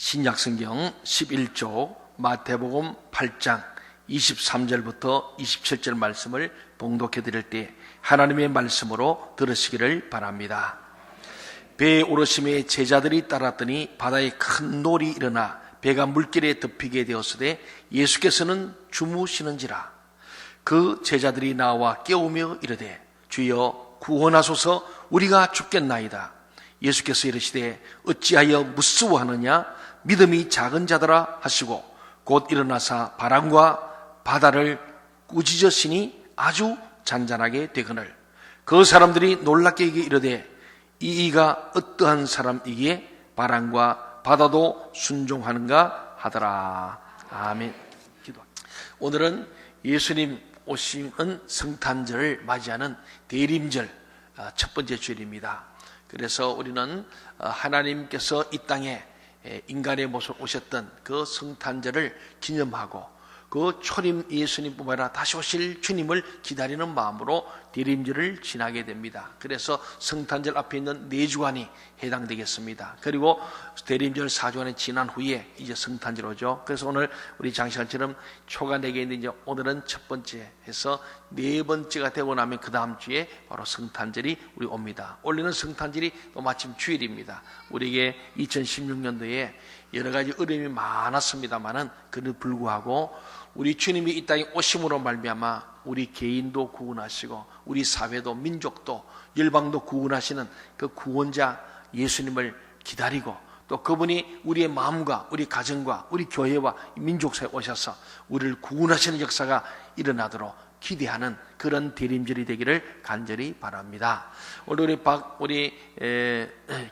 신약성경 11조 마태복음 8장 23절부터 27절 말씀을 봉독해 드릴 때 하나님의 말씀으로 들으시기를 바랍니다. 배에 오르심에 제자들이 따랐더니 바다에 큰 놀이 일어나 배가 물길에 덮이게 되었으되 예수께서는 주무시는지라. 그 제자들이 나와 깨우며 이르되 주여 구원하소서, 우리가 죽겠나이다. 예수께서 이르시되 어찌하여 무서워하느냐, 믿음이 작은 자들아 하시고 곧 일어나사 바람과 바다를 꾸짖으시니 아주 잔잔하게 되거늘 그 사람들이 놀랍게 이르되 이가 어떠한 사람이기에 바람과 바다도 순종하는가 하더라. 아멘. 오늘은 예수님 오시는 성탄절을 맞이하는 대림절 첫 번째 주일입니다. 그래서 우리는 하나님께서 이 땅에 인간의 모습으로 오셨던 그 성탄절을 기념하고 그 초림 예수님뿐만 아니라 다시 오실 주님을 기다리는 마음으로 대림절을 지나게 됩니다. 그래서 성탄절 앞에 있는 4주간이 해당되겠습니다. 그리고 대림절 4주간이 지난 후에 이제 성탄절 오죠. 그래서 오늘 우리 장시간처럼 초가 4개 있는데 이제 오늘은 첫 번째 해서 4번째가 되고 나면 그 다음 주에 바로 성탄절이 우리 옵니다. 올해는 성탄절이 또 마침 주일입니다. 우리에게 2016년도에 여러 가지 어려움이 많았습니다만은 그래도 불구하고 우리 주님이 이 땅에 오심으로 말미암아 우리 개인도 구원하시고 우리 사회도 민족도 열방도 구원하시는 그 구원자 예수님을 기다리고 또 그분이 우리의 마음과 우리 가정과 우리 교회와 민족사에 오셔서 우리를 구원하시는 역사가 일어나도록 기대하는 그런 대림절이 되기를 간절히 바랍니다. 오늘 우리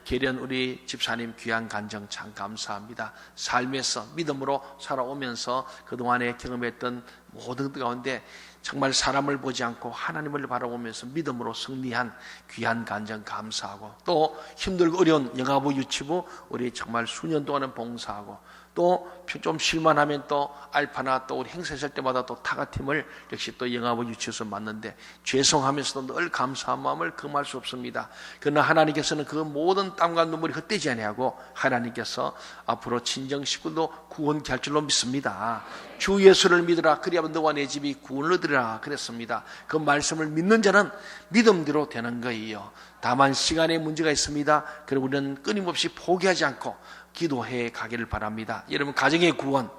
계련 우리 집사님 귀한 간정 참 감사합니다. 삶에서 믿음으로 살아오면서 그동안에 경험했던 모든 가운데 정말 사람을 보지 않고 하나님을 바라보면서 믿음으로 승리한 귀한 간정 감사하고 또 힘들고 어려운 영아부 유치부 우리 정말 수년 동안은 봉사하고 또 좀 실만하면 또 알파나 또 우리 행사했을 때마다 또 타가팀을 역시 또 영아부 유치해서 맡는데 죄송하면서도 늘 감사한 마음을 금할 수 없습니다. 그러나 하나님께서는 그 모든 땀과 눈물이 헛되지 아니하고 하나님께서 앞으로 친정 식구도 구원케 할 줄로 믿습니다. 주 예수를 믿으라 그리하면 너와 내 집이 구원을 얻으리라 그랬습니다. 그 말씀을 믿는 자는 믿음대로 되는 거예요. 다만 시간에 문제가 있습니다. 그리고 우리는 끊임없이 포기하지 않고 기도해 가기를 바랍니다. 여러분 가정의 구원,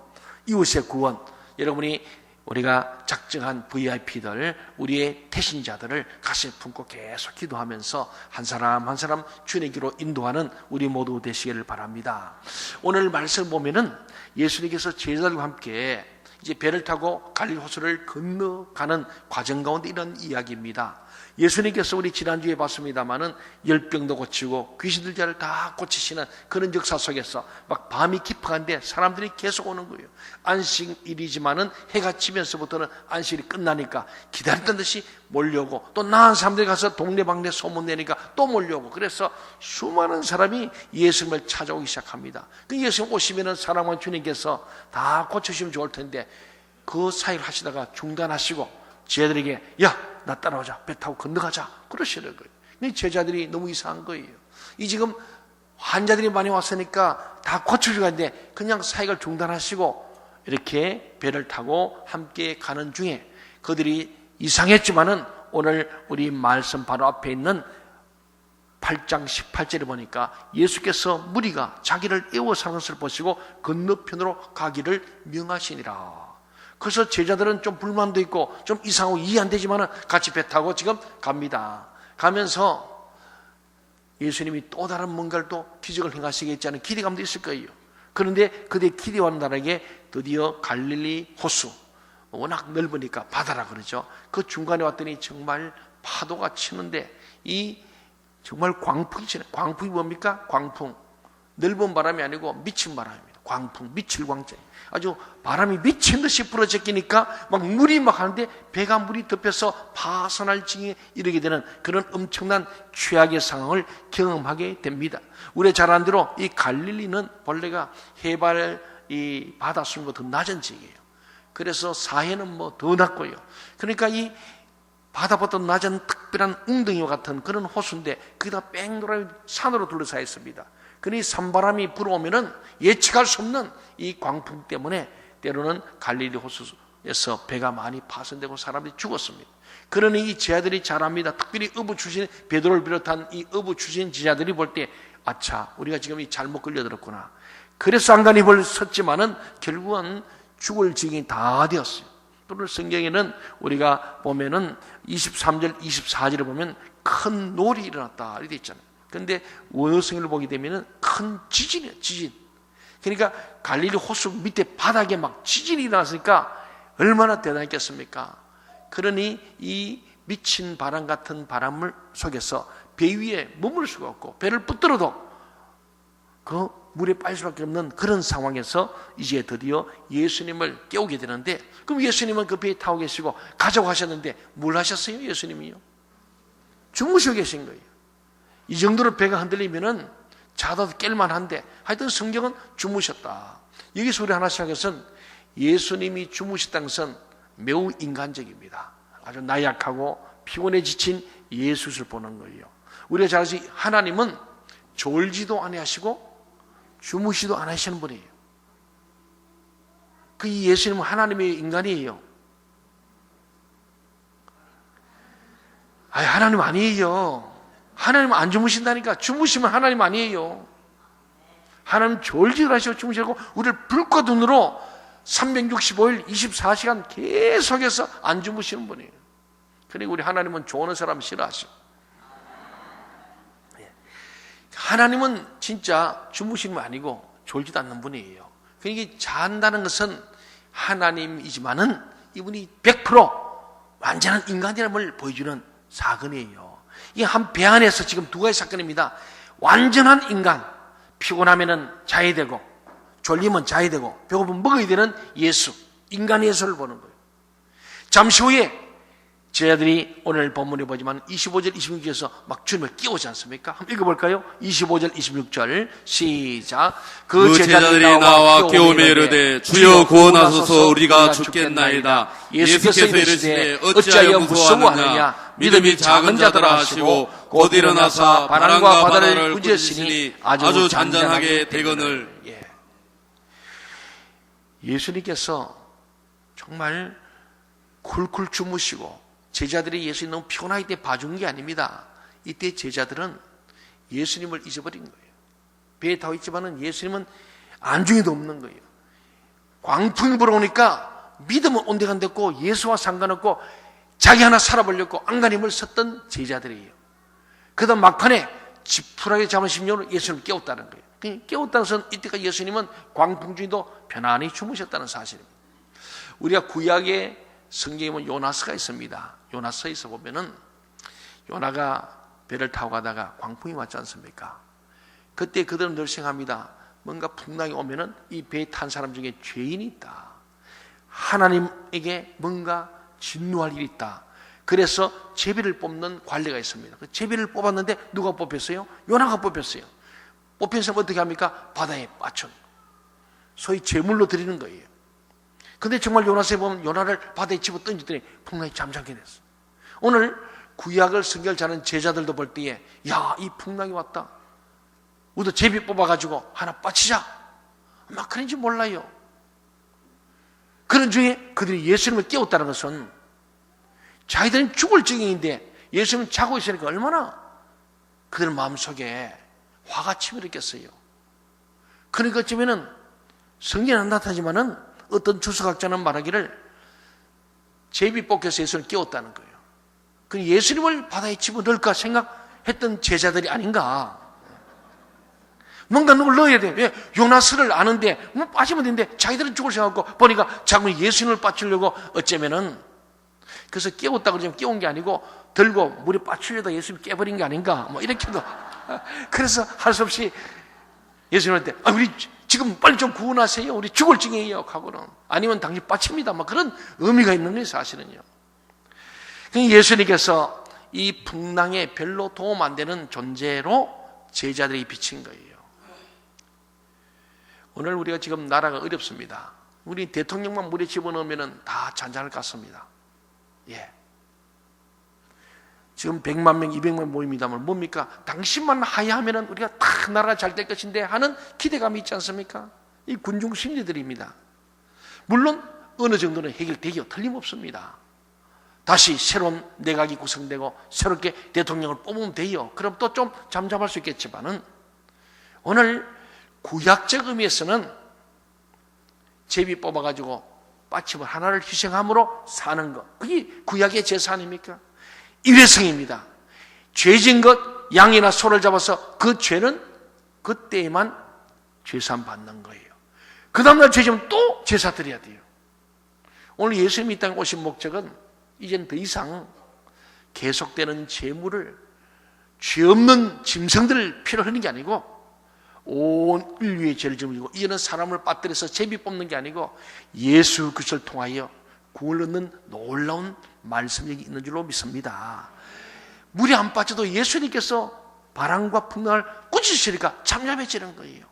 이웃의 구원, 여러분이 우리가 작정한 VIP들, 우리의 태신자들을 가슴에 품고 계속 기도하면서 한 사람 한 사람 주님의 길로 인도하는 우리 모두 되시기를 바랍니다. 오늘 말씀을 보면은 예수님께서 제자들과 함께 이제 배를 타고 갈릴리 호수를 건너가는 과정 가운데 이런 이야기입니다. 예수님께서 우리 지난주에 봤습니다마는 열병도 고치고 귀신들 자를 다 고치시는 그런 역사 속에서 막 밤이 깊어간데 사람들이 계속 오는 거예요. 안식일이지만은 해가 지면서부터는 안식일이 끝나니까 기다렸던 듯이 몰려오고 또 나은 사람들이 가서 동네방네 소문내니까 또 몰려오고 그래서 수많은 사람이 예수님을 찾아오기 시작합니다. 그 예수님 오시면은 사랑하는 주님께서 다 고쳐주시면 좋을 텐데 그 사이를 하시다가 중단하시고 제자들에게 야 나 따라오자, 배 타고 건너가자 그러시는 거예요. 근데 제자들이 너무 이상한 거예요. 이 지금 환자들이 많이 왔으니까 다 고쳐주고 있는데 그냥 사역을 중단하시고 이렇게 배를 타고 함께 가는 중에 그들이 이상했지만은 오늘 우리 말씀 바로 앞에 있는 8장 18절에 보니까 예수께서 무리가 자기를 애워사는 것을 보시고 건너편으로 가기를 명하시니라. 그래서 제자들은 좀 불만도 있고 좀 이상하고 이해 안 되지만 같이 배 타고 지금 갑니다. 가면서 예수님이 또 다른 뭔가를 또 기적을 행하시겠지 않은 기대감도 있을 거예요. 그런데 그들의 기대와는 다르게 드디어 갈릴리 호수, 워낙 넓으니까 바다라 그러죠. 그 중간에 왔더니 정말 파도가 치는데 이 정말 광풍이 치는, 광풍이 뭡니까? 광풍. 넓은 바람이 아니고 미친 바람입니다. 광풍, 미칠 광재. 아주 바람이 미친 듯이 불어제끼니까 막 물이 막 하는데 배가 물이 덮여서 파산할 징에 이르게 되는 그런 엄청난 최악의 상황을 경험하게 됩니다. 우리 잘 아는 대로 이 갈릴리는 본래가 해발 이 바다 수준보다 더 낮은 지역이에요. 그래서 사해는 뭐 더 낮고요. 그러니까 이 바다보다 낮은 특별한 웅덩이와 같은 그런 호수인데 거기다 뺑 돌아 산으로 둘러싸여 있습니다. 그러니 산바람이 불어오면은 예측할 수 없는 이 광풍 때문에 때로는 갈릴리 호수에서 배가 많이 파손되고 사람들이 죽었습니다. 그러니 이 제자들이 잘합니다. 특별히 어부 출신 베드로를 비롯한 이 어부 출신 제자들이 볼 때 아차, 우리가 지금 이 잘못 걸려들었구나. 그래서 안간힘을 썼지만은 결국은 죽을 지경이 다 되었어요. 오늘 성경에는 우리가 보면은 23절, 24절에 보면 큰 놀이 일어났다 이렇게 있잖아요. 그런데 원어성을 보게 되면은 큰 지진이에요, 지진. 그러니까 갈릴리 호수 밑에 바닥에 막 지진이 일어났으니까 얼마나 대단했겠습니까? 그러니 이 미친 바람 같은 바람을 속에서 배 위에 머물 수가 없고 배를 붙들어도 그 물에 빠질 수밖에 없는 그런 상황에서 이제 드디어 예수님을 깨우게 되는데, 그럼 예수님은 그 배에 타고 계시고 가자고 하셨는데 뭘 하셨어요? 예수님이요? 주무시고 계신 거예요. 이 정도로 배가 흔들리면은 자다도 깰만한데 하여튼 성경은 주무셨다. 여기서 우리 하나 시작한 것은 예수님이 주무셨다는 것은 매우 인간적입니다. 아주 나약하고 피곤해 지친 예수를 보는 거예요. 우리가 잘 아시지 하나님은 졸지도 아니하시고 주무시도 안 하시는 분이에요. 그 예수님은 하나님의 인간이에요. 하나님 아니에요. 하나님은 안 주무신다니까. 주무시면 하나님 아니에요. 하나님 졸지도 하시고 주무시고 우리를 불과 눈으로 365일 24시간 계속해서 안 주무시는 분이에요. 그러니까 우리 하나님은 좋은 사람 싫어하시고, 하나님은 진짜 주무시는 분 아니고 졸지도 않는 분이에요. 그러니까 잔다는 것은 하나님이지만은 이분이 100% 완전한 인간이라는 보여주는 사건이에요. 이게 한 배 안에서 지금 두 가지 사건입니다. 완전한 인간, 피곤하면은 자야 되고 졸리면 자야 되고 배고프면 먹어야 되는 예수, 인간 예수를 보는 거예요. 잠시 후에 제자들이 오늘 본문에 보지만 25절, 26절에서 막 주님을 깨우지 않습니까? 한번 읽어볼까요? 25절, 26절 시작. 그 제자들이 나와 깨우며 이르되 주여 구원하소서 우리가 죽겠나이다. 예수께서 이르시되 어찌하여 무서워하느냐 믿음이 작은 자들아 하시고 곧 일어나사 바람과 바다를 꾸짖으시니 아주 잔잔하게 되거늘. 예수님께서 정말 쿨쿨 주무시고 제자들이 예수님 너무 피곤하기 때문에 봐준 게 아닙니다. 이때 제자들은 예수님을 잊어버린 거예요. 배에 타고 있지만은 예수님은 안중에도 없는 거예요. 광풍이 불어오니까 믿음은 온데간데 없고 예수와 상관없고 자기 하나 살아보려고 안간힘을 썼던 제자들이에요. 그다음 막판에 지푸라기 잡은 심령으로 예수님을 깨웠다는 거예요. 깨웠다는 것은 이때까지 예수님은 광풍 중에도 편안히 주무셨다는 사실입니다. 우리가 구약의 성경에 보면 요나서가 있습니다. 요나서에서 보면은 요나가 배를 타고 가다가 광풍이 왔지 않습니까? 그때 그들은 늘 생각합니다. 뭔가 풍랑이 오면은 이 배에 탄 사람 중에 죄인이 있다. 하나님에게 뭔가 진노할 일이 있다. 그래서 제비를 뽑는 관리가 있습니다. 그 제비를 뽑았는데 누가 뽑혔어요? 요나가 뽑혔어요. 뽑힌 사람 어떻게 합니까? 바다에 빠져. 소위 제물로 드리는 거예요. 근데 정말 요나서에 보면 요나를 바다에 집어 던지더니 풍랑이 잠잠게 됐어. 오늘 구약을 성경을 잘하는 제자들도 볼 때에 야, 이 풍랑이 왔다. 우리도 제비 뽑아가지고 하나 빠치자. 막 그런지 몰라요. 그런 중에 그들이 예수님을 깨웠다는 것은 자기들은 죽을 지경인데 예수님은 자고 있으니까 얼마나 그들 마음속에 화가 치밀었겠어요. 그러니까 어쩌면은 성경에 안 나타나지만은 어떤 주석학자는 말하기를 제비 뽑혀서 예수를 깨웠다는 거예요. 그 예수님을 바다에 집어넣을까 생각했던 제자들이 아닌가. 뭔가 누굴 넣어야 돼. 왜? 요나스를 아는데 뭐 빠지면 되는데 자기들은 죽을 생각하고 보니까 자꾸 예수님을 빠치려고 어쩌면은 그래서 깨웠다 그러지만 깨운 게 아니고 들고 물에 빠치려다 예수님 깨버린 게 아닌가 뭐 이렇게도. 그래서 할 수 없이 예수님한테 우리 지금 빨리 좀 구원하세요. 우리 죽을 지경이에요. 하고는 아니면 당신 빠칩니다. 뭐 그런 의미가 있는 거예요. 사실은요. 예수님께서 이 풍랑에 별로 도움 안 되는 존재로 제자들이 비친 거예요. 오늘 우리가 지금 나라가 어렵습니다. 우리 대통령만 물에 집어넣으면 다 잔잔할 것 같습니다. 예. 지금 100만 명, 200만 모입니다만 뭡니까? 당신만 하야하면 우리가 다 나라가 잘 될 것인데 하는 기대감이 있지 않습니까? 이 군중 심리들입니다. 물론 어느 정도는 해결되기가 틀림없습니다. 다시 새로운 내각이 구성되고 새롭게 대통령을 뽑으면 돼요. 그럼 또 좀 잠잠할 수 있겠지만은 오늘 구약적 의미에서는 제비 뽑아가지고 빠침을 하나를 희생함으로 사는 것, 그게 구약의 제사 아닙니까? 일회성입니다. 죄진 것 양이나 소를 잡아서 그 죄는 그때에만 죄산 받는 거예요. 그 다음날 죄지면 또 제사 드려야 돼요. 오늘 예수님이 이 땅에 오신 목적은 이제는 더 이상 계속되는 재물을 죄 없는 짐승들을 필요로 하는 게 아니고 온 인류의 죄를 짊어지고 이제는 사람을 빠뜨려서 제비 뽑는 게 아니고 예수 그리스도를 통하여 구원을 얻는 놀라운 말씀이 있는 줄로 믿습니다. 물이 안 빠져도 예수님께서 바람과 풍랑을 꾸짖으시니까 잠잠해지는 거예요.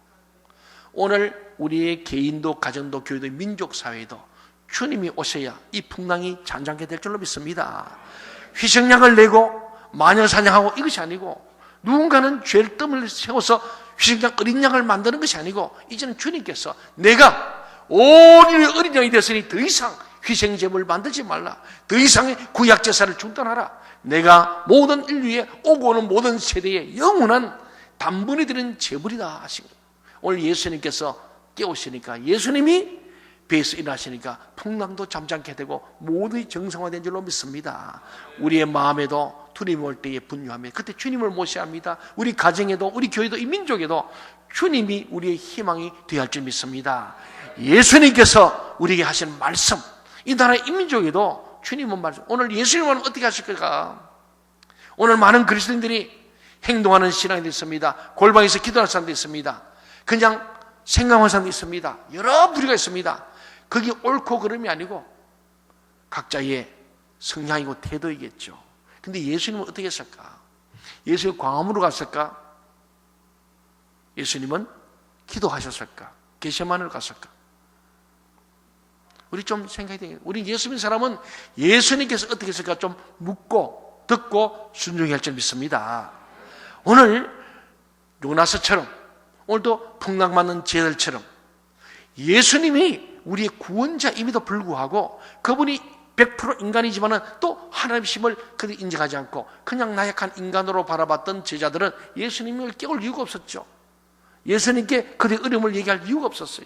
오늘 우리의 개인도 가정도 교회도 민족 사회도 주님이 오셔야 이 풍랑이 잔잔하게 될 줄로 믿습니다. 희생양을 내고 마녀사냥하고 이것이 아니고 누군가는 죄를 뜸을 세워서 희생양 어린 양을 만드는 것이 아니고 이제는 주님께서 내가 온 인류의 어린 양이 되었으니 더 이상 희생제물을 만들지 말라. 더 이상의 구약제사를 중단하라. 내가 모든 인류에 오고 오는 모든 세대에 영원한 단번에 드리는 제물이다 하신 거예요. 오늘 예수님께서 깨우시니까 예수님이 배에서 일어나시니까 풍랑도 잠잠게 되고 모두 정상화된 줄로 믿습니다. 우리의 마음에도 주님이 올 때에 분유하며 그때 주님을 모셔야 합니다. 우리 가정에도 우리 교회도 이 민족에도 주님이 우리의 희망이 되어야 할 줄 믿습니다. 예수님께서 우리에게 하신 말씀, 이 나라의 이 민족에도 주님은 말씀, 오늘 예수님은 어떻게 하실 걸까? 오늘 많은 그리스도인들이 행동하는 신앙이 있습니다. 골방에서 기도하는 사람도 있습니다. 그냥 생각하는 사람도 있습니다. 여러 부류가 있습니다. 그게 옳고 그름이 아니고 각자의 성향이고 태도이겠죠. 근데 예수님은 어떻게 했을까? 예수님은 광화문으로 갔을까? 예수님은 기도하셨을까? 겟세마네로 갔을까? 우리 좀 생각해야 돼요. 우리 예수 믿는 사람은 예수님께서 어떻게 했을까 좀 묻고 듣고 순종해야 할 줄 믿습니다. 오늘 요나서처럼 오늘도 풍랑 맞는 제자들처럼 예수님이 우리의 구원자임에도 불구하고 그분이 100% 인간이지만 또 하나님의 힘을 그들이 인정하지 않고 그냥 나약한 인간으로 바라봤던 제자들은 예수님을 깨울 이유가 없었죠. 예수님께 그들의 어려움을 얘기할 이유가 없었어요.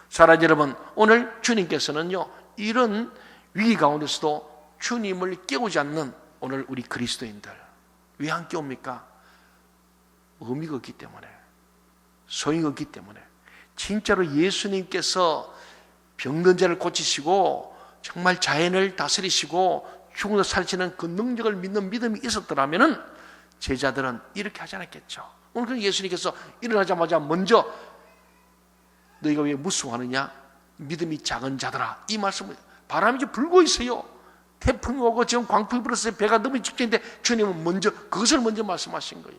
사랑하는 여러분, 오늘 주님께서는요 이런 위기 가운데서도 주님을 깨우지 않는 오늘 우리 그리스도인들 왜 안 깨웁니까? 의미가 없기 때문에, 소용이 없기 때문에. 진짜로 예수님께서 병든 자를 고치시고 정말 자연을 다스리시고 죽은 자 살리시는 그 능력을 믿는 믿음이 있었더라면 제자들은 이렇게 하지 않았겠죠. 오늘 예수님께서 일어나자마자 먼저 너희가 왜 무수하느냐? 믿음이 작은 자들아. 이 말씀을, 바람이 이제 불고 있어요. 태풍이 오고 지금 광풍이 불었어요. 배가 너무 직전인데 주님은 먼저 그것을 먼저 말씀하신 거예요.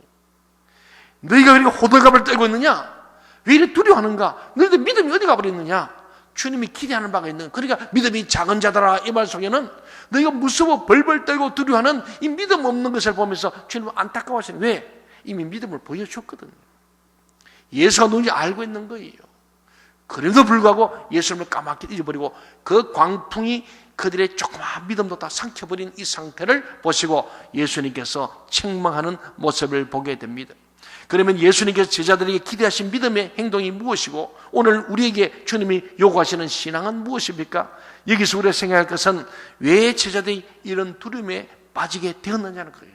너희가 왜 이렇게 호들갑을 떨고 있느냐? 왜 이렇게 두려워하는가? 너희들 믿음이 어디 가버렸느냐? 주님이 기대하는 바가 있는, 그러니까 믿음이 작은 자들아 이 말 속에는 너희가 무서워 벌벌 떨고 두려워하는 이 믿음 없는 것을 보면서 주님은 안타까워하시는. 왜? 이미 믿음을 보여줬거든요. 예수가 누군지 알고 있는 거예요. 그럼에도 불구하고 예수님을 까맣게 잊어버리고 그 광풍이 그들의 조그마한 믿음도 다 삼켜버린 이 상태를 보시고 예수님께서 책망하는 모습을 보게 됩니다. 그러면 예수님께서 제자들에게 기대하신 믿음의 행동이 무엇이고 오늘 우리에게 주님이 요구하시는 신앙은 무엇입니까? 여기서 우리가 생각할 것은 왜 제자들이 이런 두려움에 빠지게 되었느냐는 거예요.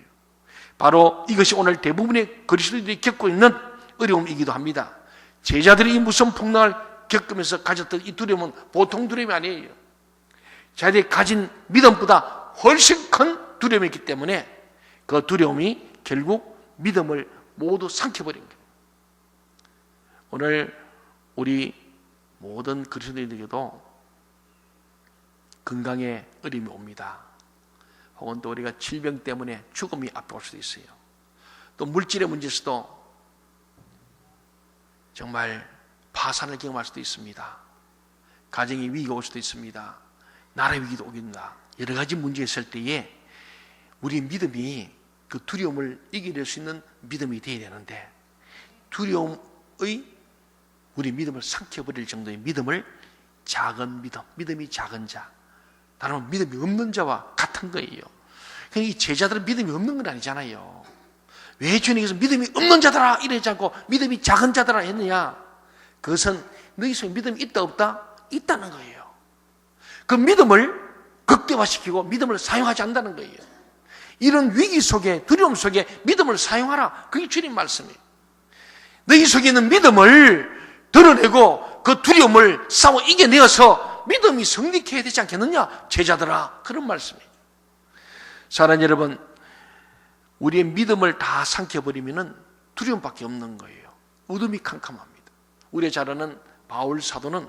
바로 이것이 오늘 대부분의 그리스도인들이 겪고 있는 어려움이기도 합니다. 제자들이 이 무서운 풍랑을 겪으면서 가졌던 이 두려움은 보통 두려움이 아니에요. 자기들이 가진 믿음보다 훨씬 큰 두려움이기 때문에 그 두려움이 결국 믿음을 모두 삼켜버린 거예요. 오늘 우리 모든 그리스도인들에게도 건강에 어려움이 옵니다. 혹은 또 우리가 질병 때문에 죽음이 앞에 올 수도 있어요. 또 물질의 문제에서도 정말 파산을 경험할 수도 있습니다. 가정의 위기가 올 수도 있습니다. 나라의 위기도 오긴다. 여러 가지 문제가 있을 때에 우리 믿음이 그 두려움을 이겨낼 수 있는 믿음이 되어야 되는데, 두려움의 우리 믿음을 삼켜버릴 정도의 믿음을 작은 믿음, 믿음이 작은 자, 다른 믿음이 없는 자와 같은 거예요. 그러니까 이 제자들은 믿음이 없는 건 아니잖아요. 왜 주님께서 믿음이 없는 자들아 이러지 않고 믿음이 작은 자들아 했느냐? 그것은 너희 속에 믿음이 있다 없다? 있다는 거예요. 그 믿음을 극대화시키고 믿음을 사용하지 않는다는 거예요. 이런 위기 속에, 두려움 속에 믿음을 사용하라. 그게 주님 말씀이에요. 너희 속에 있는 믿음을 드러내고 그 두려움을 싸워 이겨내어서 믿음이 성립해야 되지 않겠느냐? 제자들아, 그런 말씀이에요. 사랑하는 여러분, 우리의 믿음을 다 삼켜버리면 두려움밖에 없는 거예요. 어둠이 캄캄합니다. 우리의 잘 아는 바울 사도는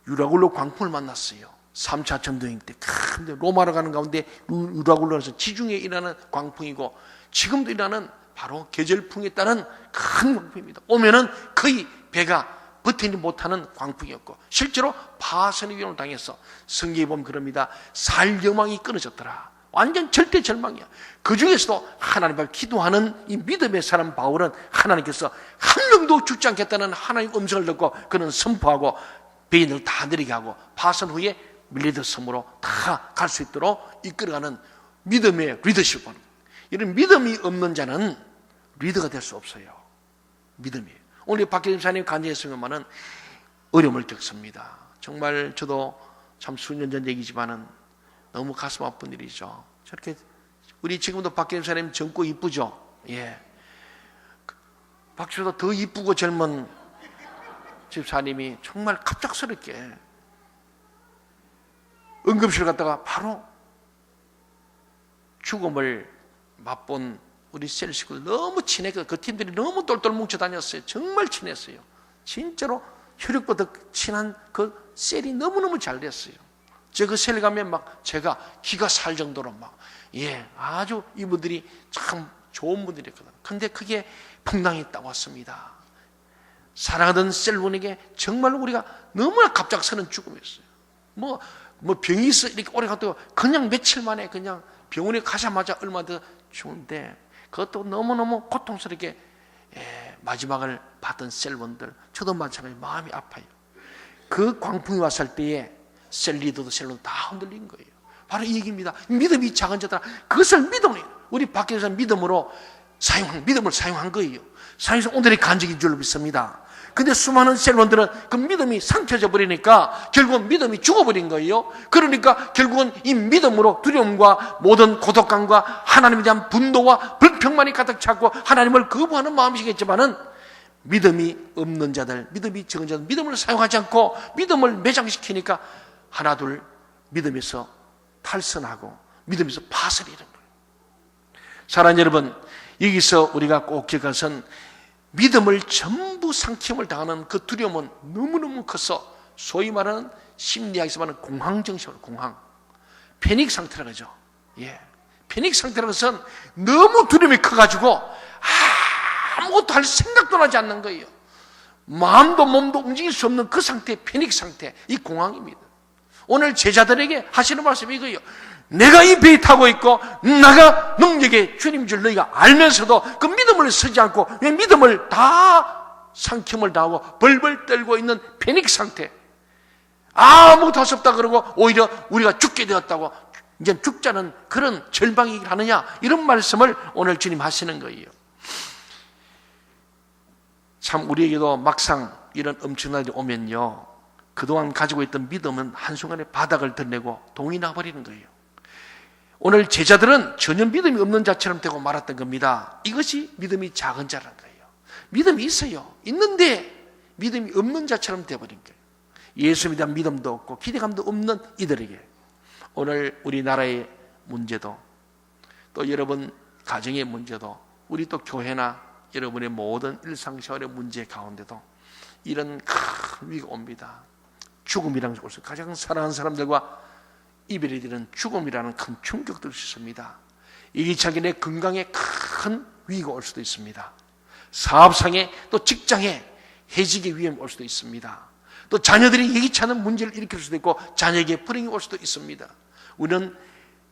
유라굴로 광풍을 만났어요. 3차 전도행 때 큰 로마로 가는 가운데 유라굴로에서 지중해 일어나는 광풍이고, 지금도 일어나는 바로 계절풍에 따른 큰 광풍입니다. 오면은 거의 배가 버티지 못하는 광풍이었고, 실제로 파선의 위험을 당해서 성경에 보면 그럽니다. 살여망이 끊어졌더라. 완전 절대 절망이야. 그 중에서도 하나님 앞에 기도하는 이 믿음의 사람 바울은 하나님께서 한 명도 죽지 않겠다는 하나님의 음성을 듣고 그는 선포하고 배인을 다 내리게 하고 파선 후에 밀레드 섬으로 다 갈 수 있도록 이끌어가는 믿음의 리더십을. 이런 믿음이 없는 자는 리더가 될 수 없어요. 믿음이에요. 오늘 박기림 사님 간증했으면은 어려움을 겪습니다. 정말 저도 참 수년 전 얘기지만은 너무 가슴 아픈 일이죠. 저렇게 우리 지금도 박기림 사님 젊고 이쁘죠. 예. 박씨보다 더 이쁘고 젊은 집사님이 정말 갑작스럽게 응급실 갔다가 바로 죽음을 맛본 우리 셀 식구들 너무 친했거든요. 그 팀들이 너무 똘똘 뭉쳐 다녔어요. 정말 친했어요. 진짜로 혈육보다 친한 그 셀이 너무너무 잘 됐어요. 저 그 셀 가면 막 제가 기가 살 정도로 막, 예, 아주 이분들이 참 좋은 분들이었거든요. 근데 그게 풍랑이 따왔습니다. 사랑하던 셀분에게 정말 우리가 너무나 갑작스러운 죽음이었어요. 뭐 병이 있어 이렇게 오래 갔다가 그냥 며칠 만에 그냥 병원에 가자마자 얼마 더 죽은데, 그것도 너무너무 고통스럽게 마지막을 받던 셀분들, 저도 마찬가지 마음이 아파요. 그 광풍이 왔을 때에 셀 리더도 셀로도 다 흔들린 거예요. 바로 이 얘기입니다. 믿음이 작은 자들아, 그것을 믿음이에요. 우리 밖에서 믿음으로 믿음을 사용한 거예요. 사용해서 오늘의 간증인 줄로 믿습니다. 근데 수많은 셀원들은 그 믿음이 상처져 버리니까 결국은 믿음이 죽어버린 거예요. 그러니까 결국은 이 믿음으로 두려움과 모든 고독감과 하나님에 대한 분노와 불평만이 가득 찼고 하나님을 거부하는 마음이시겠지만은, 믿음이 없는 자들, 믿음이 적은 자들, 믿음을 사용하지 않고 믿음을 매장시키니까 하나 둘 믿음에서 탈선하고 믿음에서 파선이 이런 거예요. 사랑하는 여러분, 여기서 우리가 꼭 기억할 것은 믿음을 전부 상침을 당하는 그 두려움은 너무너무 커서 소위 말하는 심리학에서 말하는 공황정신을, 공황, 패닉 상태라고 하죠. 예. 패닉 상태라는 것은 너무 두려움이 커가지고 아무것도 할 생각도 나지 않는 거예요. 마음도 몸도 움직일 수 없는 그 상태, 패닉 상태, 이 공황입니다. 오늘 제자들에게 하시는 말씀이 이거예요. 내가 이 배에 타고 있고 나가 능력의 주님 줄 너희가 알면서도 그 믿음을 쓰지 않고 왜 믿음을 다 상킴을 당하고 벌벌 떨고 있는 패닉 상태, 아무것도 할 수 없다 그러고 오히려 우리가 죽게 되었다고 이제 죽자는 그런 절망이길 하느냐, 이런 말씀을 오늘 주님 하시는 거예요. 참 우리에게도 막상 이런 엄청난 일이 오면요, 그동안 가지고 있던 믿음은 한순간에 바닥을 드러내고 동이 나버리는 거예요. 오늘 제자들은 전혀 믿음이 없는 자처럼 되고 말았던 겁니다. 이것이 믿음이 작은 자라는 거예요. 믿음이 있어요. 있는데 믿음이 없는 자처럼 되어버린 거예요. 예수님에 대한 믿음도 없고 기대감도 없는 이들에게 오늘 우리나라의 문제도, 또 여러분 가정의 문제도, 우리 또 교회나 여러분의 모든 일상생활의 문제 가운데도 이런 큰 위기가 옵니다. 죽음이라는 것을 가장 사랑하는 사람들과 이별이 되는 죽음이라는 큰 충격도 있습니다. 이기차게 내 건강에 큰 위기가 올 수도 있습니다. 사업상에, 또 직장에 해직의 위험이 올 수도 있습니다. 또 자녀들이 예기치 않은 문제를 일으킬 수도 있고 자녀에게 불행이 올 수도 있습니다. 우리는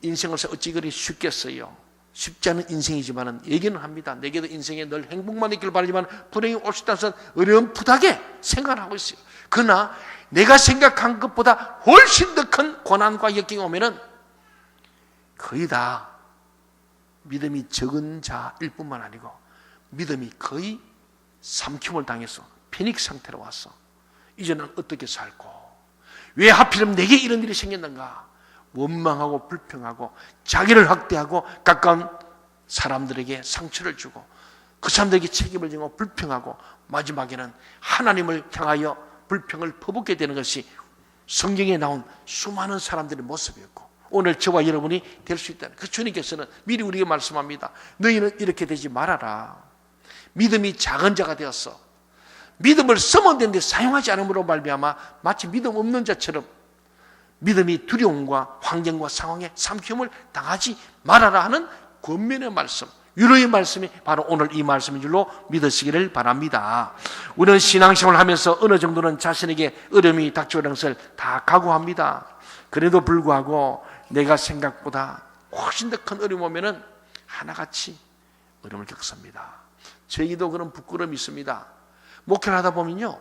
인생을 어찌 그리 쉽겠어요? 쉽지 않은 인생이지만 얘기는 합니다. 내게도 인생에 늘 행복만 있길 바라지만 불행이 올 수 있다는 어렴풋하게 생각을 하고 있어요. 그러나 내가 생각한 것보다 훨씬 더 큰 고난과 역경이 오면은 거의 다 믿음이 적은 자일 뿐만 아니고 믿음이 거의 삼킴을 당해서 패닉 상태로 왔어. 이제 난 어떻게 살고 왜 하필이면 내게 이런 일이 생겼는가? 원망하고 불평하고 자기를 학대하고 가까운 사람들에게 상처를 주고 그 사람들에게 책임을 지고 불평하고 마지막에는 하나님을 향하여 불평을 퍼붓게 되는 것이 성경에 나온 수많은 사람들의 모습이었고 오늘 저와 여러분이 될 수 있다는 그 주님께서는 미리 우리에게 말씀합니다. 너희는 이렇게 되지 말아라. 믿음이 작은 자가 되었어. 믿음을 쓰면 되는데 사용하지 않음으로 말미암아 마치 믿음 없는 자처럼 믿음이 두려움과 환경과 상황에 삼킴을 당하지 말아라 하는 권면의 말씀, 위로의 말씀이 바로 오늘 이 말씀인 줄로 믿으시기를 바랍니다. 우리는 신앙생활을 하면서 어느 정도는 자신에게 어려움이 닥쳐오는 것을 다 각오합니다. 그래도 불구하고 내가 생각보다 훨씬 더 큰 어려움 오면은 하나같이 어려움을 겪습니다. 저희도 그런 부끄러움이 있습니다. 목회를 하다 보면요,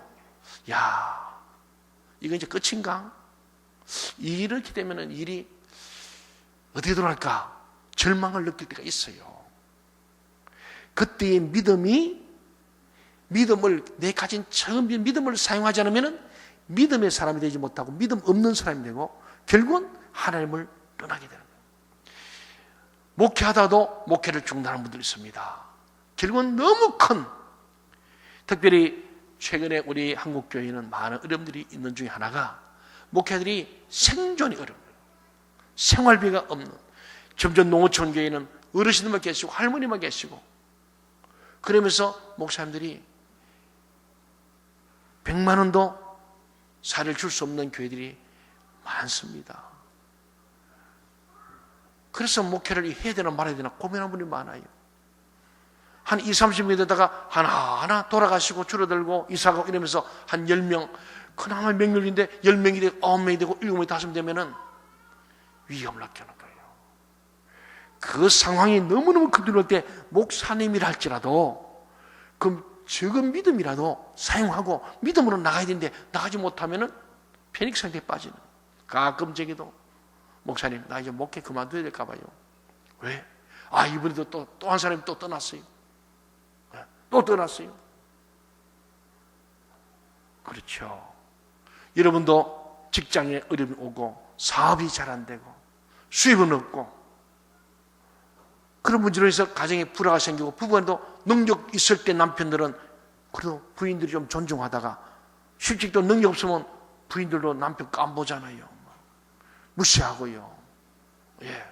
야, 이거 이제 끝인가? 이렇게 되면은 일이 어떻게 돌아갈까? 절망을 느낄 때가 있어요. 그때의 믿음을 내 가진 처음 믿음을 사용하지 않으면은 믿음의 사람이 되지 못하고 믿음 없는 사람이 되고 결국은 하나님을 떠나게 되는 거예요. 목회하다도 목회를 중단하는 분들이 있습니다. 결국은 너무 큰, 특별히 최근에 우리 한국교회에는 많은 어려움들이 있는 중에 하나가 목회들이 생존이 어려워요. 생활비가 없는, 점점 농어촌 교회는 어르신들만 계시고 할머니만 계시고 그러면서 목사님들이 100만 원도 살을 줄 수 없는 교회들이 많습니다. 그래서 목회를 해야 되나 말아야 되나 고민하는 분이 많아요. 한 20, 30명 되다가 하나하나 돌아가시고 줄어들고 이사가고 이러면서 한 10명, 그나마 명렬인데 10명이 되고 9명이 되고 7명이 5명 되면은 위험을 느끼는 거예요. 그 상황이 너무너무 흔들릴 때 목사님이라 할지라도 그 적은 믿음이라도 사용하고 믿음으로 나가야 되는데 나가지 못하면은 패닉 상태에 빠지는. 가끔 저기도 목사님 나 이제 목회 그만둬야 될까 봐요. 왜? 아 이번에도 또 한 사람이 또 떠났어요. 또 떠났어요. 그렇죠. 여러분도 직장에 어려움이 오고 사업이 잘 안 되고 수입은 없고 그런 문제로 해서 가정에 불화가 생기고 부부간도 능력 있을 때 남편들은 그래도 부인들이 좀 존중하다가 실직도 능력 없으면 부인들도 남편 깜보잖아요. 무시하고요. 예.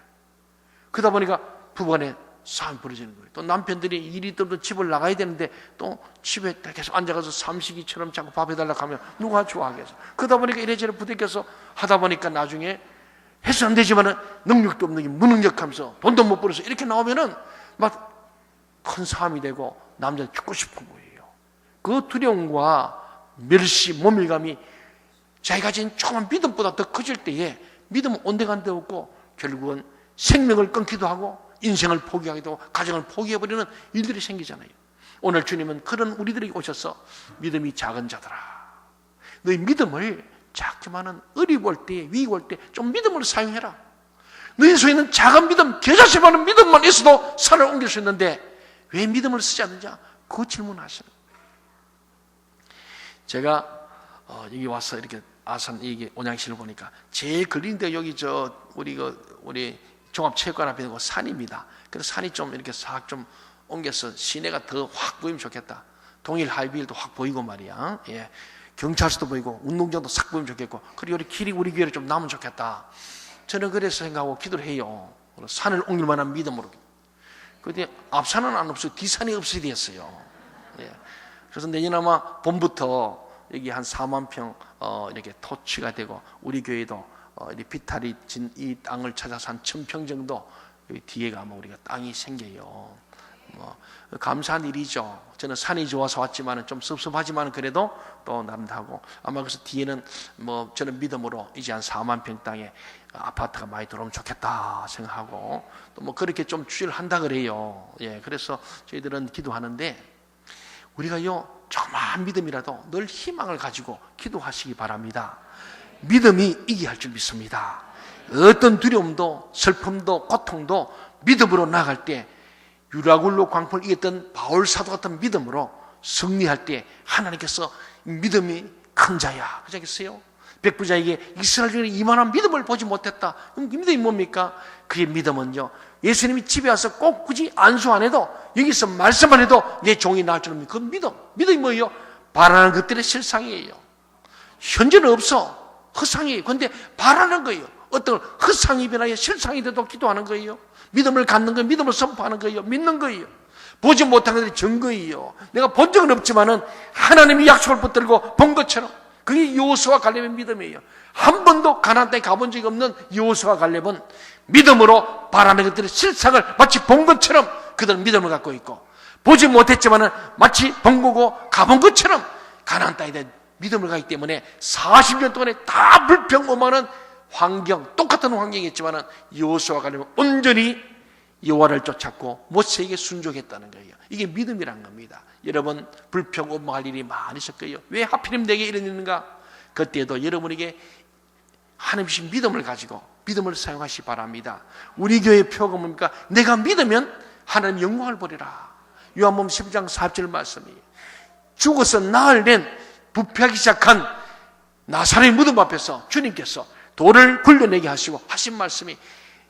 그러다 보니까 부부간에 싸움이 벌어지는 거예요. 또 남편들이 일이 있더라도 집을 나가야 되는데 또 집에 계속 앉아가서 삼식이처럼 자꾸 밥 해달라고 하면 누가 좋아하겠어. 그러다 보니까 이래저래 부대껴서 하다 보니까 나중에 해서 안 되지만은 능력도 없는 게 무능력하면서 돈도 못 벌어서 이렇게 나오면은 막 큰 싸움이 되고 남자는 죽고 싶은 거예요. 그 두려움과 멸시, 모멸감이 자기가 가진 조그만 믿음보다 더 커질 때에 믿음은 온데간데 없고 결국은 생명을 끊기도 하고 인생을 포기하기도 하고 가정을 포기해버리는 일들이 생기잖아요. 오늘 주님은 그런 우리들에게 오셔서 믿음이 작은 자들아 너희 믿음을 작지만은 어려울 때 위기 올 때 좀 믿음을 사용해라. 너희 속에 있는 작은 믿음 겨자씨만한 믿음만 있어도 산을 옮길 수 있는데 왜 믿음을 쓰지 않느냐 그 질문하시는 거예요. 제가 여기 와서 이렇게 아산 이게 온양시를 보니까 제일 걸린 데 여기 우리 종합체육관 앞에 있는 거 산입니다. 그래서 산이 좀 이렇게 싹 좀 옮겨서 시내가 더 확 보이면 좋겠다. 동일 하이빌도 확 보이고 말이야. 예. 경찰서도 보이고 운동장도 싹 보이면 좋겠고 그리고 길이 우리 교회로 좀 나면 좋겠다. 저는 그래서 생각하고 기도를 해요. 산을 옮길 만한 믿음으로. 그런데 앞산은 안 없어요. 뒷산이 없어야 됐어요. 예. 그래서 내년 아마 봄부터 여기 한 4만 평 이렇게 토치가 되고 우리 교회도 비탈이 진 이 땅을 찾아서 한 1000평 정도 여기 뒤에가 아마 우리가 땅이 생겨요. 감사한 일이죠. 저는 산이 좋아서 왔지만 좀 섭섭하지만 그래도 또 남다고 아마 그래서 뒤에는 저는 믿음으로 이제 한 4만 평 땅에 아파트가 많이 들어오면 좋겠다 생각하고 또 그렇게 좀 추진을 한다 그래요. 예, 그래서 저희들은 기도하는데 우리가요 조그마한 믿음이라도 늘 희망을 가지고 기도하시기 바랍니다. 믿음이 이기게 할 줄 믿습니다. 어떤 두려움도 슬픔도 고통도 믿음으로 나아갈 때 유라굴로 광풍을 이겼던 바울 사도 같은 믿음으로 승리할 때 하나님께서 믿음이 큰 자야 그러겠어요? 백부자에게 이스라엘이 이만한 믿음을 보지 못했다. 그럼 그 믿음이 뭡니까? 그의 믿음은요 예수님이 집에 와서 꼭 굳이 안수 안 해도 여기서 말씀만 해도 내 종이 나을 줄 믿는 그 믿음이 뭐예요? 바라는 것들의 실상이에요. 현재는 없어 허상이에요. 그런데 바라는 거예요. 어떤 허상이 변하여 실상이 돼도 기도하는 거예요. 믿음을 갖는 거예요. 믿음을 선포하는 거예요. 믿는 거예요. 보지 못한 것들이 증거예요. 내가 본 적은 없지만은 하나님이 약속을 붙들고 본 것처럼 그게 여호수아 갈렙의 믿음이에요. 한 번도 가나안 땅에 가본 적이 없는 여호수아 갈렙은 믿음으로 바라는 것들의 실상을 마치 본 것처럼 그들은 믿음을 갖고 있고 보지 못했지만은 마치 본 거고 가본 것처럼 가나안 땅에 대한 믿음을 가기 때문에 40년 동안에 다 불평오만한 환경, 똑같은 환경이었지만은 여호수아 갈렙은 온전히 여호와를 쫓았고 모세에게 순종했다는 거예요. 이게 믿음이란 겁니다. 여러분 불평오만할 일이 많으실 거예요. 왜 하필이면 내게 이런 일인가? 그때도 여러분에게 하나님 주신 믿음을 가지고 믿음을 사용하시기 바랍니다. 우리 교회의 표가 뭡니까? 내가 믿으면 하나님 영광을 보리라. 요한복음 12장 4절 말씀이에요. 죽어서 나흘 낸 부패하기 시작한 나사렛의 무덤 앞에서 주님께서 돌을 굴려내게 하시고 하신 말씀이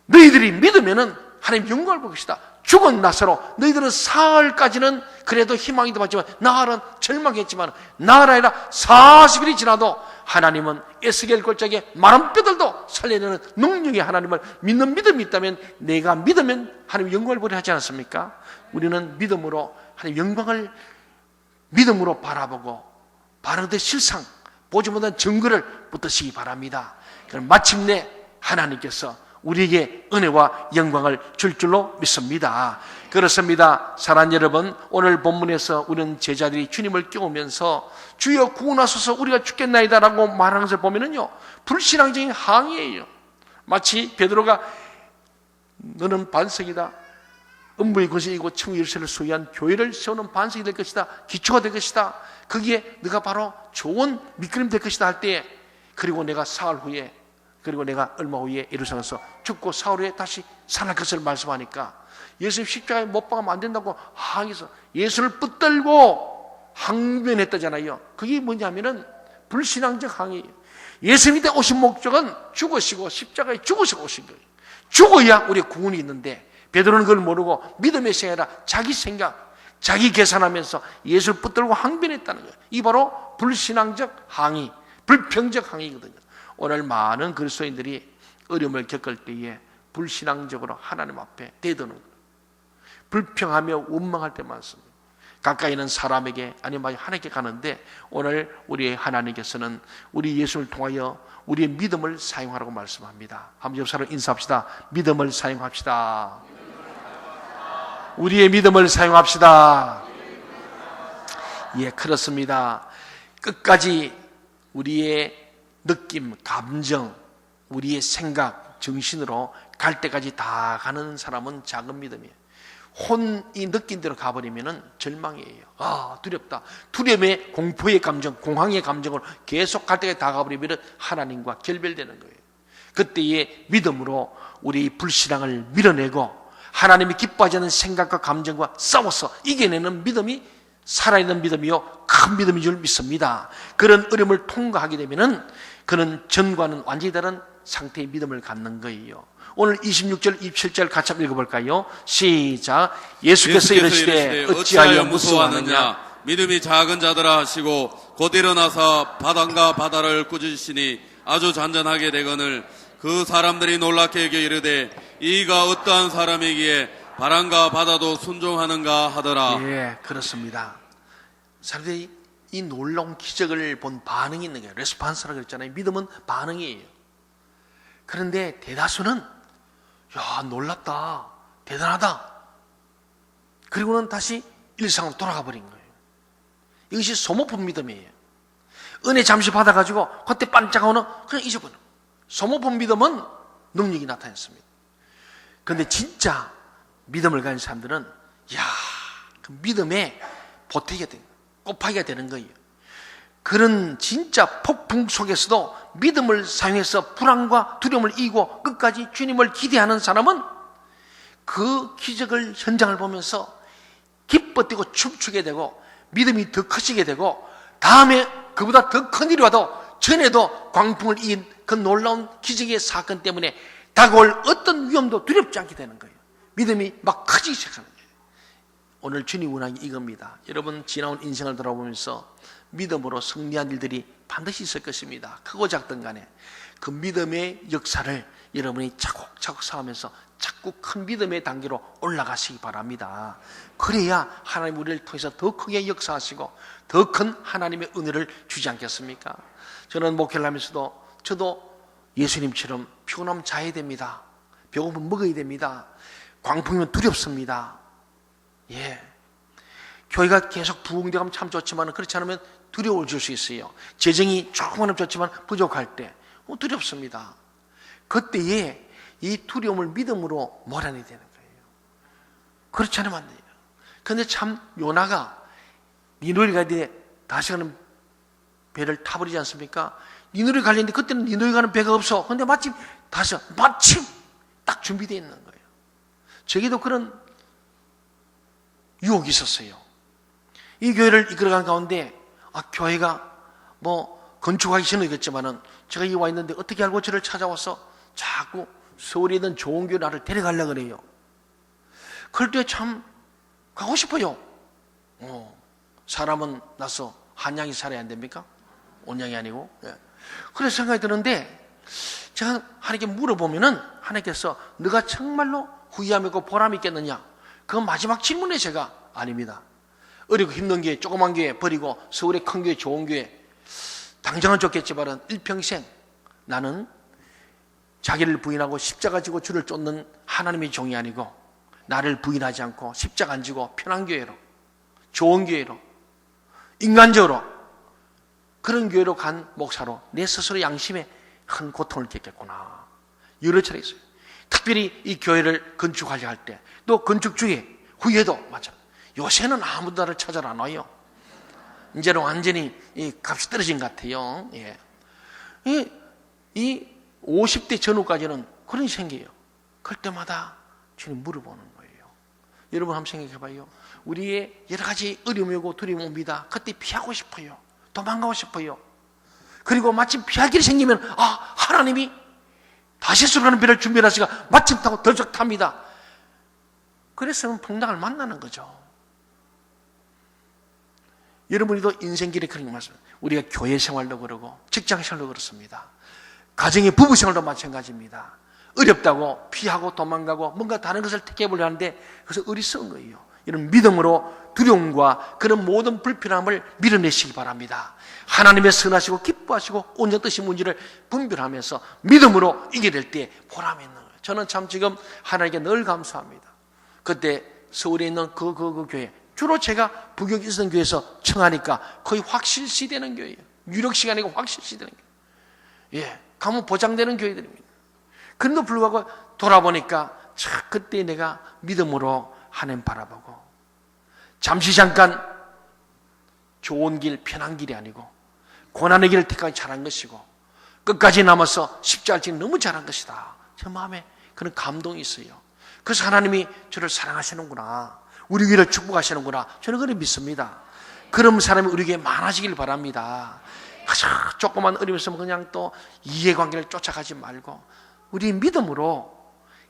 너희들이 믿으면은 하나님 영광을 볼 것이다. 죽은 나사로 너희들은 사흘까지는 그래도 희망이 더 받지만 나흘은 절망했지만 나흘 아니라 40일이 지나도 하나님은 에스겔 골짜기에 마른 뼈들도 살려내는 능력의 하나님을 믿는 믿음이 있다면 내가 믿으면 하나님 영광을 보려 하지 않았습니까? 우리는 믿음으로 하나님 영광을 믿음으로 바라보고 바라는 실상 보지 못한 증거를 붙드시기 바랍니다. 그럼 마침내 하나님께서 우리에게 은혜와 영광을 줄 줄로 믿습니다. 그렇습니다. 사랑하는 여러분, 오늘 본문에서 우리는 제자들이 주님을 깨우면서 주여 구원하소서 우리가 죽겠나이다 라고 말하는 것을 보면은요 불신앙적인 항의예요. 마치 베드로가 너는 반석이다, 음부의 거실이고 천국 열쇠를 소유한 교회를 세우는 반석이 될 것이다, 기초가 될 것이다, 거기에 네가 바로 좋은 밑그림 될 것이다 할 때, 그리고 내가 사흘 후에, 그리고 내가 얼마 후에 예루살렘에서 죽고 사흘 후에 다시 살아날 것을 말씀하니까 예수님 십자가에 못 박으면 안 된다고 항의해서 예수를 붙들고 항변했다잖아요. 그게 뭐냐면은 불신앙적 항의예요. 예수님이 오신 목적은 죽으시고 십자가에 죽으시고 오신 거예요. 죽어야 우리의 구원이 있는데 베드로는 그걸 모르고 믿음의 생애라 자기 생각, 자기 계산하면서 예수를 붙들고 항변했다는 거예요. 이 바로 불신앙적 항의, 불평적 항의거든요. 오늘 많은 그리스도인들이 어려움을 겪을 때에 불신앙적으로 하나님 앞에 대드는 거예요. 불평하며 원망할 때 많습니다. 가까이 있는 사람에게 아니면 하나님께 가는데 오늘 우리의 하나님께서는 우리 예수를 통하여 우리의 믿음을 사용하라고 말씀합니다. 한번 옆 사람 인사합시다. 믿음을 사용합시다. 우리의 믿음을 사용합시다. 예, 그렇습니다. 끝까지 우리의 느낌, 감정, 우리의 생각, 정신으로 갈 때까지 다 가는 사람은 작은 믿음이에요. 혼이 느낀 대로 가버리면 절망이에요. 아, 두렵다. 두려움의 공포의 감정, 공황의 감정으로 계속 갈 때까지 다 가버리면 하나님과 결별되는 거예요. 그때의 믿음으로 우리 불신앙을 밀어내고 하나님이 기뻐하지 않는 생각과 감정과 싸워서 이겨내는 믿음이 살아있는 믿음이요 큰 믿음인 줄 믿습니다. 그런 어려움을 통과하게 되면은 그는 전과는 완전히 다른 상태의 믿음을 갖는 거예요. 오늘 26절, 27절 같이 한번 읽어볼까요? 시작. 예수께서 이르시되 어찌하여 무서워하느냐? 믿음이 작은 자들아 하시고 곧 일어나서 바람과 바다를 꾸짖으시니 아주 잔잔하게 되거늘 그 사람들이 놀랍게 여겨 이르되 이가 어떠한 사람이기에 바람과 바다도 순종하는가 하더라. 예, 그렇습니다. 사람들이 이 놀라운 기적을 본 반응이 있는 거예요. 레스판스라고 그랬잖아요. 믿음은 반응이에요. 그런데 대다수는 야, 놀랍다, 대단하다, 그리고는 다시 일상으로 돌아가 버린 거예요. 이것이 소모품 믿음이에요. 은혜 잠시 받아가지고 그때 반짝하고는 그냥 잊어버려. 소모품 믿음은 능력이 나타났습니다. 그런데 진짜 믿음을 가진 사람들은 그 믿음에 보태기가 되는 거예요. 곱하기가 되는 거예요. 그런 진짜 폭풍 속에서도 믿음을 사용해서 불안과 두려움을 이기고 끝까지 주님을 기대하는 사람은 그 기적을 현장을 보면서 기뻐 뛰고 춤추게 되고 믿음이 더 커지게 되고 다음에 그보다 더 큰 일이 와도 전에도 광풍을 이긴 그 놀라운 기적의 사건 때문에 다가올 어떤 위험도 두렵지 않게 되는 거예요. 믿음이 막 커지기 시작하는 거예요. 오늘 주님 원하는 게 이겁니다. 여러분 지나온 인생을 돌아보면서 믿음으로 승리한 일들이 반드시 있을 것입니다. 크고 작든 간에 그 믿음의 역사를 여러분이 차곡차곡 쌓으면서 자꾸 큰 믿음의 단계로 올라가시기 바랍니다. 그래야 하나님 우리를 통해서 더 크게 역사하시고 더 큰 하나님의 은혜를 주지 않겠습니까? 저는 목회를 하면서도 저도 예수님처럼 피곤하면 자야 됩니다. 배고프면 먹어야 됩니다. 광풍이면 두렵습니다. 교회가 계속 부흥되어 가면 참 좋지만 그렇지 않으면 두려워질 수 있어요. 재정이 조금은 좋지만 부족할 때 두렵습니다. 그때에 이 두려움을 믿음으로 몰아내야 되는 거예요. 그렇지 않으면 안 돼요. 그런데 참 요나가 니누에 가야 돼 다시 가는 배를 타버리지 않습니까? 니누에 가려는데 그때는 니누에 가는 배가 없어. 그런데 마침 딱 준비되어 있는 거예요. 저에게도 그런 유혹이 있었어요. 이 교회를 이끌어가는 가운데 교회가 건축하기 전이겠지만은 제가 여기 와 있는데 어떻게 알고 저를 찾아와서 자꾸 서울에 있는 좋은 교회 나를 데려가려고 그래요. 그럴 때 참 가고 싶어요. 사람은 나서 한양이 살아야 안 됩니까? 온양이 아니고. 그래서 생각이 드는데 제가 하나님께 물어보면은 하나님께서 너가 정말로 후회함이 있고 보람이 있겠느냐? 그건 마지막 질문에 제가 아닙니다. 어리고 힘든 교회, 조그만 교회 버리고 서울의 큰 교회, 좋은 교회 당장은 좋겠지만 일평생 나는 자기를 부인하고 십자가 지고 주를 쫓는 하나님의 종이 아니고 나를 부인하지 않고 십자가 안 지고 편한 교회로 좋은 교회로 인간적으로 그런 교회로 간 목사로 내 스스로 양심에 큰 고통을 겪겠구나. 여러 차례 있어요. 특별히 이 교회를 건축하려 할 때 또 건축 중에 후에도 맞아. 요새는 아무도 나를 찾아라 안 와요. 이제는 완전히 이 값이 떨어진 것 같아요. 이 50대 전후까지는 그런 일이 생겨요. 그럴 때마다 주님 물어보는 거예요. 여러분 한번 생각해 봐요. 우리의 여러 가지 어려움이 오고 두려움이 옵니다. 그때 피하고 싶어요. 도망가고 싶어요. 그리고 마침 피할 길이 생기면 하나님이 다시스로 가는 배를 준비하시가 마침 타고 덜쩍 탑니다. 그래서 풍랑을 만나는 거죠. 여러분이도 인생길에 그런 게 말씀입니다. 우리가 교회 생활도 그러고 직장 생활도 그렇습니다. 가정의 부부 생활도 마찬가지입니다. 어렵다고 피하고 도망가고 뭔가 다른 것을 택해보려 하는데 그래서 어리석은 거예요. 이런 믿음으로 두려움과 그런 모든 불편함을 밀어내시기 바랍니다. 하나님의 선하시고 기뻐하시고 온전 뜻이 뭔지를 분별하면서 믿음으로 이겨낼 때 보람이 있는 거예요. 저는 참 지금 하나님께 늘 감사합니다. 그때 서울에 있는 그 교회 주로 제가 부교에 있었던 교회에서 청하니까 거의 확실시 되는 교회예요. 유력 시간이고 확실시 되는 교회. 가면 보장되는 교회들입니다. 그런데도 불구하고 돌아보니까 그때 내가 믿음으로 하나님 바라보고 잠시 잠깐 좋은 길, 편한 길이 아니고 고난의 길을 택하기 잘한 것이고 끝까지 남아서 십자가를 지는 너무 잘한 것이다. 제 마음에 그런 감동이 있어요. 그래서 하나님이 저를 사랑하시는구나. 우리 교회를 축복하시는구나. 저는 그렇게 믿습니다. 그런 사람이 우리 교회에 많아지길 바랍니다. 조그만 어려움이 있으면 그냥 또 이해관계를 쫓아가지 말고 우리 믿음으로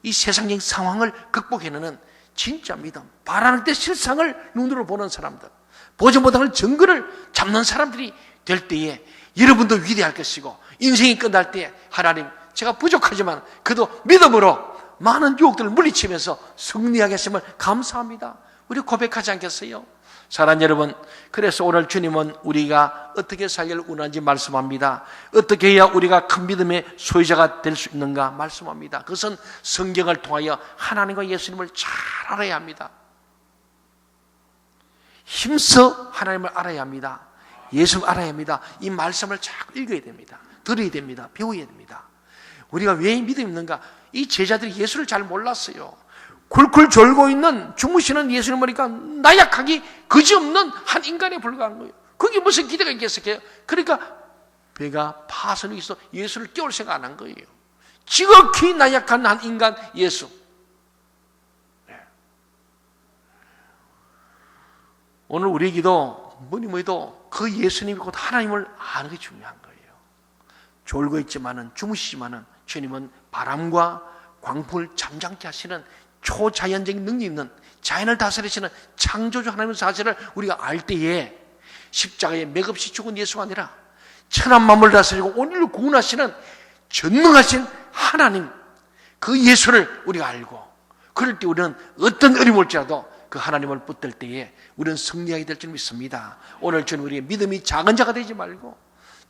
이 세상적인 상황을 극복해내는 진짜 믿음, 바라는 때 실상을 눈으로 보는 사람들, 보지 못하는 증거를 잡는 사람들이 될 때에 여러분도 위대할 것이고 인생이 끝날 때 하나님 제가 부족하지만 그래도 믿음으로 많은 유혹들을 물리치면서 승리하게 하심을 감사합니다. 우리 고백하지 않겠어요? 사랑하는 여러분, 그래서 오늘 주님은 우리가 어떻게 살기를 원하는지 말씀합니다. 어떻게 해야 우리가 큰 믿음의 소유자가 될 수 있는가 말씀합니다. 그것은 성경을 통하여 하나님과 예수님을 잘 알아야 합니다. 힘써 하나님을 알아야 합니다. 예수를 알아야 합니다. 이 말씀을 자꾸 읽어야 됩니다. 들어야 됩니다. 배워야 됩니다. 우리가 왜 믿음이 있는가? 이 제자들이 예수를 잘 몰랐어요. 굴굴 졸고 있는 주무시는 예수를 보니까 나약하기 그지없는 한 인간에 불과한 거예요. 그게 무슨 기대가 있겠어요? 그러니까 배가 파선이 있어 예수를 깨울 생각 안 한 거예요. 지극히 나약한 한 인간 예수. 오늘 우리에게도 뭐니뭐해도 그 예수님이 곧 하나님을 아는 게 중요한 거예요. 졸고 있지만은 주무시지만은 주님은 바람과 광풍을 잠잠케 하시는 초자연적인 능력 있는 자연을 다스리시는 창조주 하나님의 사실을 우리가 알 때에 십자가에 맥없이 죽은 예수가 아니라 천한 만물을 다스리고 오늘을 구원하시는 전능하신 하나님 그 예수를 우리가 알고 그럴 때 우리는 어떤 어려움이 올지라도 그 하나님을 붙들 때에 우리는 승리하게 될 줄 믿습니다. 오늘 주는 우리의 믿음이 작은 자가 되지 말고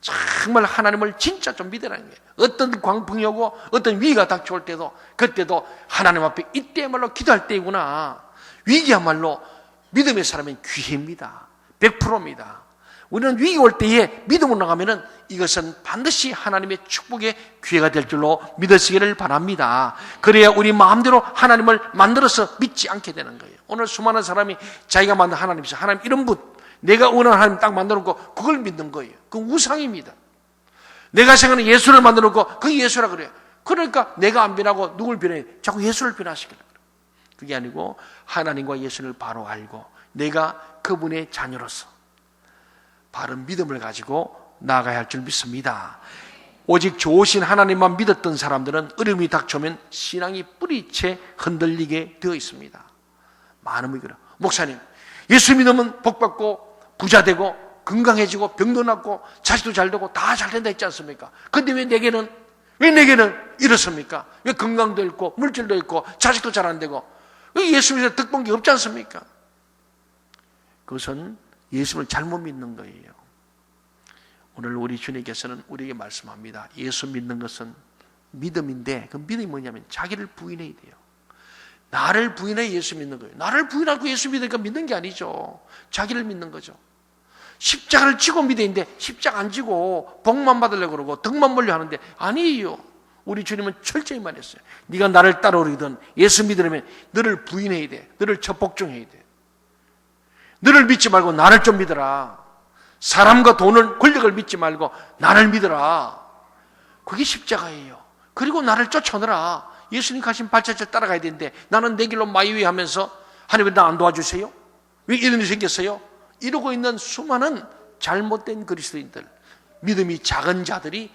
정말 하나님을 진짜 좀 믿으라는 거예요. 어떤 광풍이 오고 어떤 위기가 닥쳐올 때도 그때도 하나님 앞에 이때야말로 기도할 때이구나. 위기야말로 믿음의 사람은 기회입니다. 100%입니다. 우리는 위기 올 때에 믿음으로 나가면은 이것은 반드시 하나님의 축복의 기회가 될 줄로 믿으시기를 바랍니다. 그래야 우리 마음대로 하나님을 만들어서 믿지 않게 되는 거예요. 오늘 수많은 사람이 자기가 만든 하나님이 있어요. 하나님 이런 분, 내가 원하는 하나님 딱 만들어놓고 그걸 믿는 거예요. 그 우상입니다. 내가 생각하는 예수를 만들어놓고 그 예수라 그래요. 그러니까 내가 안 변하고 누굴 변해? 자꾸 예수를 변화시키려고 그래요. 그게 아니고 하나님과 예수를 바로 알고 내가 그분의 자녀로서 바른 믿음을 가지고 나아가야 할 줄 믿습니다. 오직 좋으신 하나님만 믿었던 사람들은 어려움이 닥쳐오면 신앙이 뿌리채 흔들리게 되어 있습니다. 많은 분이 그래요. 목사님, 예수 믿으면 복받고 부자되고 건강해지고 병도 낫고 자식도 잘되고 다 잘된다 했지 않습니까? 근데 왜 내게는 이렇습니까? 왜 건강도 있고 물질도 있고 자식도 잘 안 되고 왜 예수 믿어서 득 본 게 없지 않습니까? 그것은 예수를 잘못 믿는 거예요. 오늘 우리 주님께서는 우리에게 말씀합니다. 예수 믿는 것은 믿음인데 그 믿음이 뭐냐면 자기를 부인해야 돼요. 나를 부인해 예수 믿는 거예요. 나를 부인하고 예수 믿으니까 믿는 게 아니죠. 자기를 믿는 거죠. 십자가를 지고 믿어인데 십자가 안 지고 복만 받으려고 그러고 덕만 벌려 하는데 아니에요. 우리 주님은 철저히 말했어요. 네가 나를 따라오르든 예수 믿으려면 너를 부인해야 돼. 너를 적복종해야 돼. 너를 믿지 말고 나를 좀 믿어라. 사람과 돈을 권력을 믿지 말고 나를 믿어라. 그게 십자가예요. 그리고 나를 쫓아오너라. 예수님 가신 발자취를 따라가야 되는데 나는 내 길로 마이웨이 하면서 하나님 왜 나 안 도와주세요? 왜 이런 일이 생겼어요? 이러고 있는 수많은 잘못된 그리스도인들, 믿음이 작은 자들이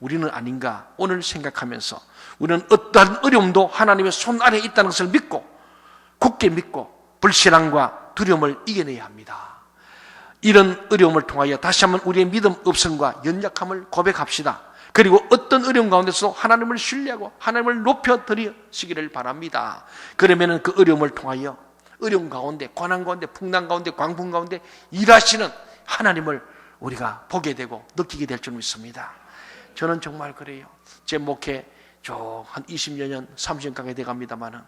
우리는 아닌가 오늘 생각하면서 우리는 어떠한 어려움도 하나님의 손 아래에 있다는 것을 믿고 굳게 믿고 불신앙과 두려움을 이겨내야 합니다. 이런 어려움을 통하여 다시 한번 우리의 믿음 없음과 연약함을 고백합시다. 그리고 어떤 어려움 가운데서 하나님을 신뢰하고 하나님을 높여드리시기를 바랍니다. 그러면 그 어려움을 통하여 어려움 가운데, 고난 가운데, 풍랑 가운데, 광풍 가운데 일하시는 하나님을 우리가 보게 되고 느끼게 될 줄 믿습니다. 저는 정말 그래요. 제 목회 한 20여 년, 30년 가까이 돼갑니다만은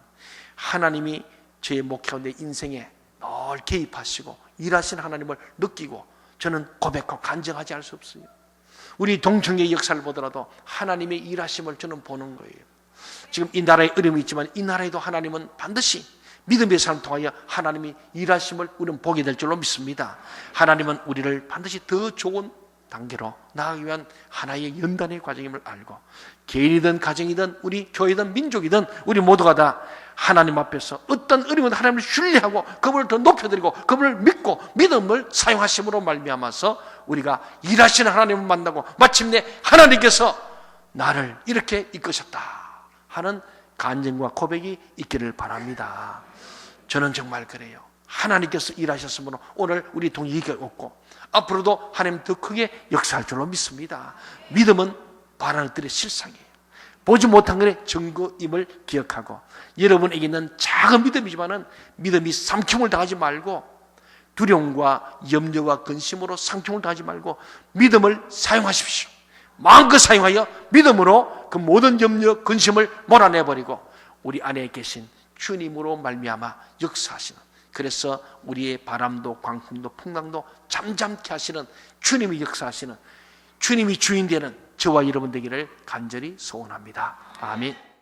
하나님이 제 목회 가운데 인생에 늘 개입하시고 일하시는 하나님을 느끼고 저는 고백하고 간증하지 않을 수 없어요. 우리 동청의 역사를 보더라도 하나님의 일하심을 저는 보는 거예요. 지금 이 나라에 어려움이 있지만 이 나라에도 하나님은 반드시 믿음의 삶을 통하여 하나님이 일하심을 우리는 보게 될 줄로 믿습니다. 하나님은 우리를 반드시 더 좋은 단계로 나아가기 위한 하나의 연단의 과정임을 알고 개인이든 가정이든 우리 교회든 민족이든 우리 모두가 다 하나님 앞에서 어떤 어려움도 하나님을 신뢰하고 그분을 더 높여드리고 그분을 믿고 믿음을 사용하심으로 말미암아서 우리가 일하시는 하나님을 만나고 마침내 하나님께서 나를 이렇게 이끄셨다 하는 간증과 고백이 있기를 바랍니다. 저는 정말 그래요. 하나님께서 일하셨으므로 오늘 우리 동의가 없고 앞으로도 하나님 더 크게 역사할 줄로 믿습니다. 믿음은 바라는 들의 실상이에요. 보지 못한 것의 증거임을 기억하고 여러분에게는 작은 믿음이지만은 믿음이 삼킴을 당하지 말고 두려움과 염려와 근심으로 삼킴을 당하지 말고 믿음을 사용하십시오. 마음껏 사용하여 믿음으로 그 모든 염려, 근심을 몰아내버리고 우리 안에 계신 주님으로 말미암아 역사하시는 그래서 우리의 바람도 광풍도 풍랑도 잠잠케 하시는 주님이 역사하시는, 주님이 주인 되는 저와 여러분 되기를 간절히 소원합니다. 아멘.